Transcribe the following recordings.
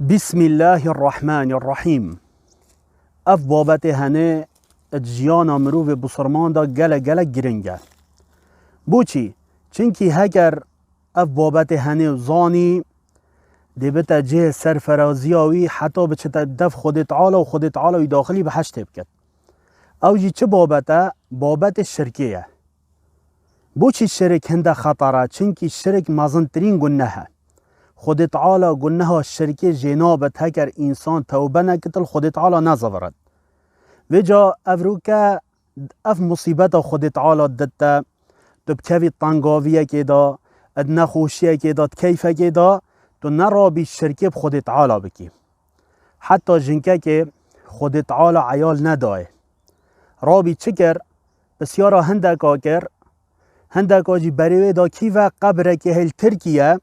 بسم الله الرحمن الرحیم. اف بابت هنه جیانا مروف بسرمان دا گله گرنگه. بوچی؟ چنکی هگر اف بابت هنه زانی دی بتا جه سرفرازیاوی حتی بچه دف خود تعالی و خود تعالی داخلی به حشت بکد. او جی چه بابته؟ بابت شرکیه. بوچی شرک هنده خطره؟ چنکی شرک مازنترین گناهه. خود تعالی گناه شرکی جنابت هکر انسان توبه نکتل خود تعالی نزورد. و جا افروکه اف مصیبت خود تعالی دتا تو بکوی تنگاویه که دا اد نخوشیه که دا کیفه که دا تو نرابی شرکی بخود تعالی بکی. حتی جنکه که خود تعالی عیال نداره رابی چکر بسیارا هندکا کر هندکا جی بریوه دا کیوه قبره که هل ترکیه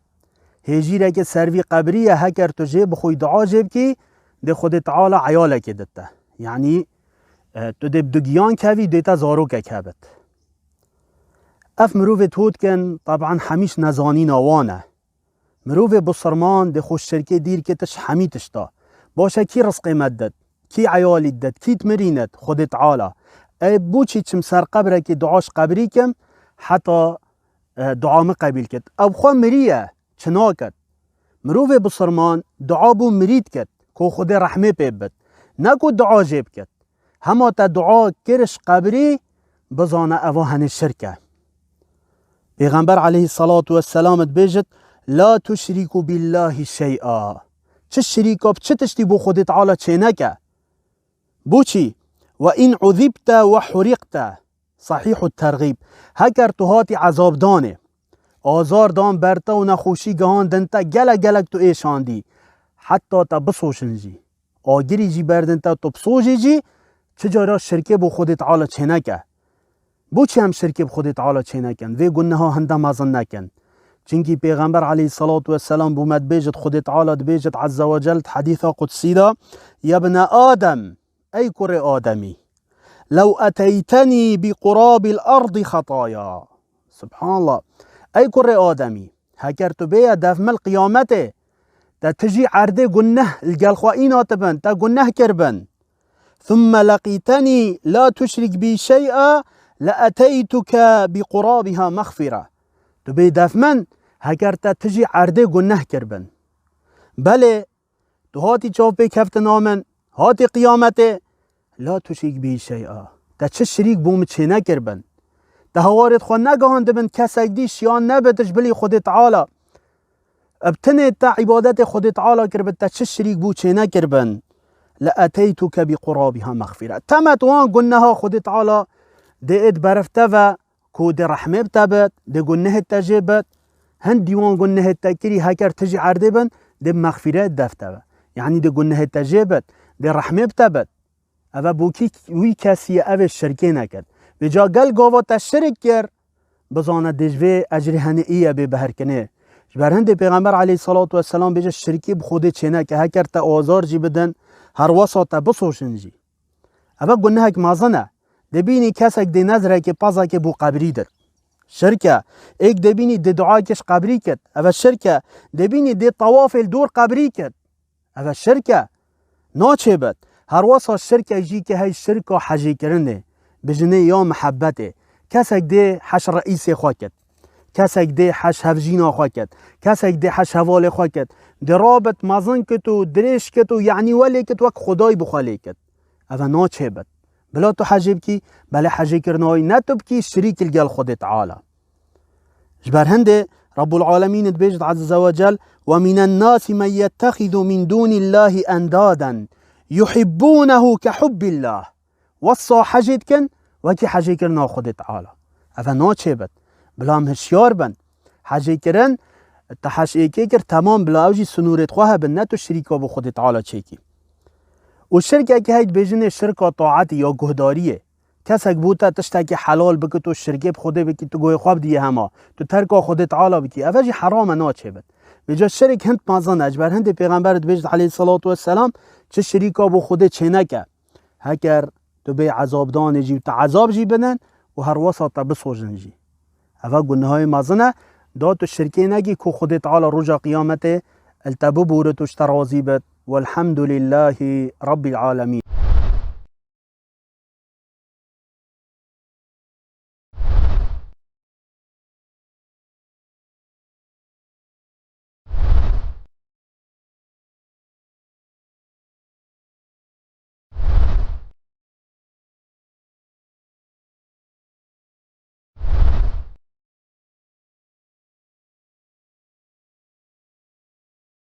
هجیره که سروی قبریه هکر تو جیب خوی دعا جیب کی ده خود تعالی عیاله که دته. یعنی تو ده بدگیان کوی دیتا زارو که کبت. اف مروف تود کن طبعا همیش نزانی نوانه. مروف بسرمان ده خوش شرکه دیر که تش حمیتش دا. باشه کی رزق مدد، کی عیالی دد، کی تمرینت خود تعالی. ای بوچی چم سر قبره که دعاش قبری کم حتی دعا مقبل کد. او خواه مریه چنا کد. مروف بسرمان دعا بو مرید کد که خود رحمه پیبت. نکو دعا جیب کد. همه تا دعا کرش قبری بزانه اوه هن شرکه. پیغمبر علیه الصلاة والسلام بیجد لا تشریکو بالله شیئا. چه شریکا چه تشتی بو خود تعالی چه نکه. بوچی؟ و این عذبت و حرقت. صحیح الترغیب. هکر تو هاتی عذاب دانه. آزار دان برتا و نخوشی گهان دنتا گلک تو ایشاندی. حتی تا بسوشن جی. آگری جی بردنتا تو بسوشی جی چجارا شرکه بو خود تعالی چه نکه. بوچی هم شرکه بو خود تعالی چه نکن. وی گنه ها هنده مازن نکن. چنکی پیغمبر علیه الصلاة والسلام بومد بیجد خود تعالی بیجد عز و جل حدیث قدسی دا یا ابن آدم ای کر آدمی لو اتیتنی بقراب الارض خطایا. سبحان الله. ای کر آدمی هکر تو بیا دفم القیامته تا تجی عرده گنه الگلخوائینات بن تا گنه کربن ثم لقیتنی لا تشرک بی شیئا لأتیتک بقرابها مغفره. تو بی دفمن هکر تا تجی عرده گنه کربن بله تو هاتی چاپ بی کفت نامن هاتی قیامته لا تشرک بی شیئا تا چه شریک بوم چه نکربن تا هوارد خود نگهانده بن کسک دیش یا نبتش بلی خود تعالی ابتنه تا عبادت خود تعالی کربن تا چه شریک بو چه نکربن لأتیتک بقرابها مغفره. تمت وان گنه ها خود تعالی ده اد برفته و کو ده رحمه بتبت ده گنه تجیبت هند دیوان گنه تکری هکر تجی عرده بن ده مغفره دفته یعنی ده گنه تجیبت ده رحمه بتبت او بوکی وی کسی او شرکه نکد به جا گل گاوا تا شرک کر بزانه دجوه اجر هنئیه به بهرکنه. بر هند پیغمبر علیه الصلاة والسلام بیجه شرکی بخوده چنه که هکر تا آزار جی بدن هر واسا تا بسوشن جی او گنه هک مازنه دبینی کسک دی نظره که پازا که بو قبری در شرکه ایک دبینی دی دعا کش قبری کد او شرکه دبینی دی طواف دور قبری کد او شرکه ناچه بد هر واسا شرکه جی که های شرکه حجی کرنه بجنه یا محبته کسک دی حش رئیس خواه کد کسک دی حش هفجینا خواه کد کسک دی حش حوال خواه کد درابط مازن کتو درش کتو یعنی ولی کت وک خدای بخوالی کد او ناچه بد بلا تو حجب کی بلا حجی کرنوی نتب کی شریک الگل خود تعالی. جبر هنده رب العالمین بیجد عز وجل ومن الناس من يتخذ من دون الله اندادا يحبونه كحب الله. وصا حجد کن وکی حجی کرنا خود تعالی. او ناچه بد بلا هم هشیار بن حجی کرن تحشی که کر تمام بلا اوجی سنورت خواه بن نتو شریکا بو خود تعالی چیکی. و شرکه که هید بیجنه شرکا طاعتی یا گهداریه کسک بوتا تشتا که حلال بکی تو شرکه بخوده بکی تو گوی خواب دیگه همه تو ترکا خود تعالی بکی اوجی حرام ناچه بد بجا شرک هند مازن اجبر هند پیغمبرت بیجد علیه الصلاة والسلام چه شریکا بو خوده چه نکه هکر تو بی عذاب دان جی و تا عذاب جی بدن و هر وسط تا بسوجن جی اوه گنه های مازنه دا تو شرکه نگی که خود تعالی رجا قیامت التبو بورتوش ترازي بت والحمد لله رب العالمين.